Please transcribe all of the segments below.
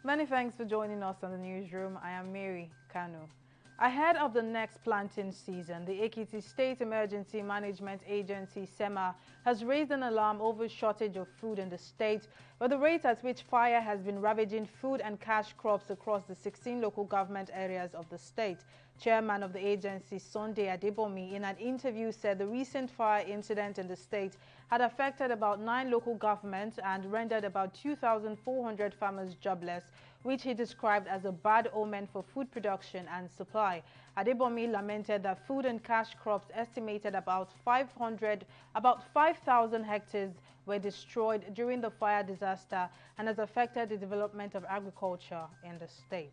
Many thanks for joining us on the newsroom. I am Mary Kanu. Ahead of the next planting season, the Ekiti State Emergency Management Agency, SEMA, has raised an alarm over shortage of food in the state, with the rate at which fire has been ravaging food and cash crops across the 16 local government areas of the state. Chairman of the agency, Sunday Adebomi, in an interview said the recent fire incident in the state had affected about 9 local governments and rendered about 2,400 farmers jobless, which he described as a bad omen for food production and supply. Adebomi lamented that food and cash crops estimated about 5,000 hectares were destroyed during the fire disaster and has affected the development of agriculture in the state.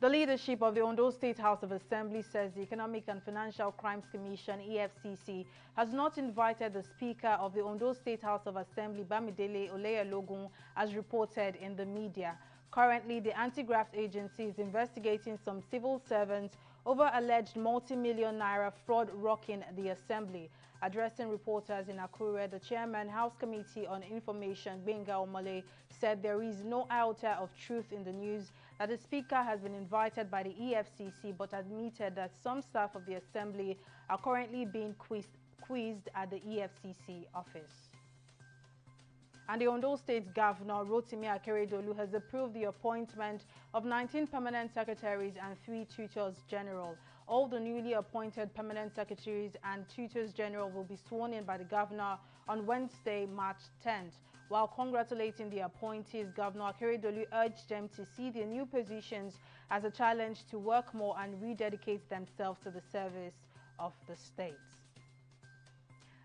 The leadership of the Ondo State House of Assembly says the Economic and Financial Crimes Commission, EFCC, has not invited the Speaker of the Ondo State House of Assembly, Bamidele Oleyalogun, as reported in the media. Currently, the anti-graft agency is investigating some civil servants over alleged multi-million naira fraud rocking the Assembly. Addressing reporters in Akure, the chairman, House Committee on Information, Benga Omale, said there is no iota of truth in the news that the Speaker has been invited by the EFCC, but admitted that some staff of the Assembly are currently being quizzed at the EFCC office. And the Ondo State Governor, Rotimi Akeredolu, has approved the appointment of 19 permanent secretaries and 3 tutors general. All the newly appointed permanent secretaries and tutors general will be sworn in by the governor on Wednesday, March 10th. While congratulating the appointees, Governor Akeredolu urged them to see the new positions as a challenge to work more and rededicate themselves to the service of the state.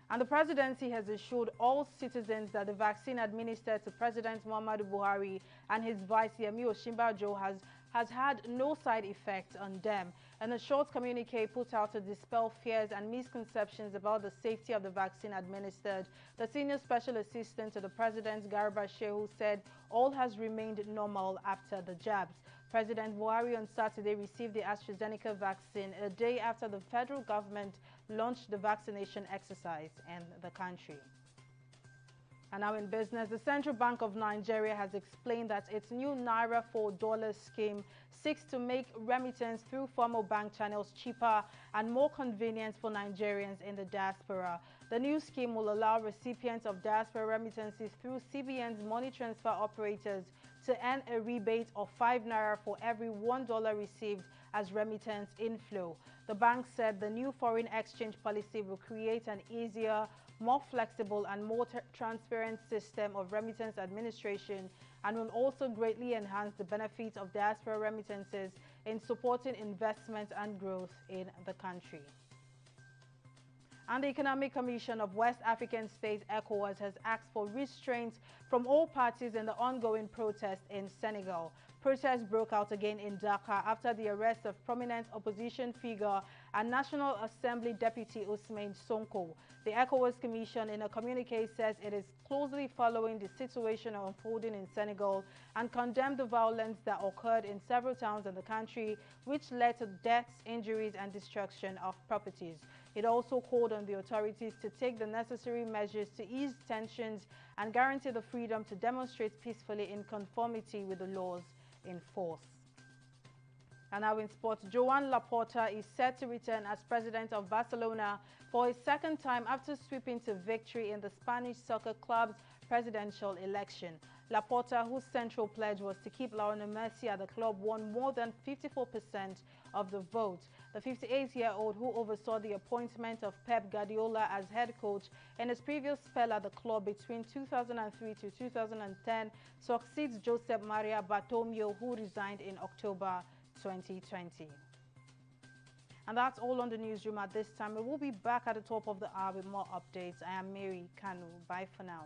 And the presidency has assured all citizens that the vaccine administered to President Muhammadu Buhari and his vice Yemi Osinbajo has had no side effects on them. In a short communique put out to dispel fears and misconceptions about the safety of the vaccine administered, the senior special assistant to the president, Garba Shehu, said all has remained normal after the jabs. President Buhari on Saturday received the AstraZeneca vaccine a day after the federal government launched the vaccination exercise in the country. And now in business, the Central Bank of Nigeria has explained that its new Naira for dollar scheme seeks to make remittance through formal bank channels cheaper and more convenient for Nigerians in the diaspora. The new scheme will allow recipients of diaspora remittances through CBN's money transfer operators to earn a rebate of 5 naira for every $1 received as remittance inflow. The bank said the new foreign exchange policy will create an easier, more flexible and more transparent system of remittance administration and will also greatly enhance the benefits of diaspora remittances in supporting investment and growth in the country. And the Economic Commission of West African States, ECOWAS, has asked for restraint from all parties in the ongoing protest in Senegal. Protests broke out again in Dakar after the arrest of prominent opposition figure and National Assembly Deputy Ousmane Sonko. The ECOWAS Commission in a communique says it is closely following the situation unfolding in Senegal and condemned the violence that occurred in several towns in the country, which led to deaths, injuries and destruction of properties. It also called on the authorities to take the necessary measures to ease tensions and guarantee the freedom to demonstrate peacefully in conformity with the laws in force. And now in sports, Joan Laporta is set to return as president of Barcelona for his second time after sweeping to victory in the Spanish soccer club's presidential election. Laporta, whose central pledge was to keep Lionel Messi at the club, won more than 54% of the vote. The 58-year-old, who oversaw the appointment of Pep Guardiola as head coach in his previous spell at the club between 2003 to 2010, succeeds Josep Maria Bartomeu, who resigned in October 2020. And that's all on the newsroom at this time. We will be back at the top of the hour with more updates. I am Mary Kanu. Bye for now.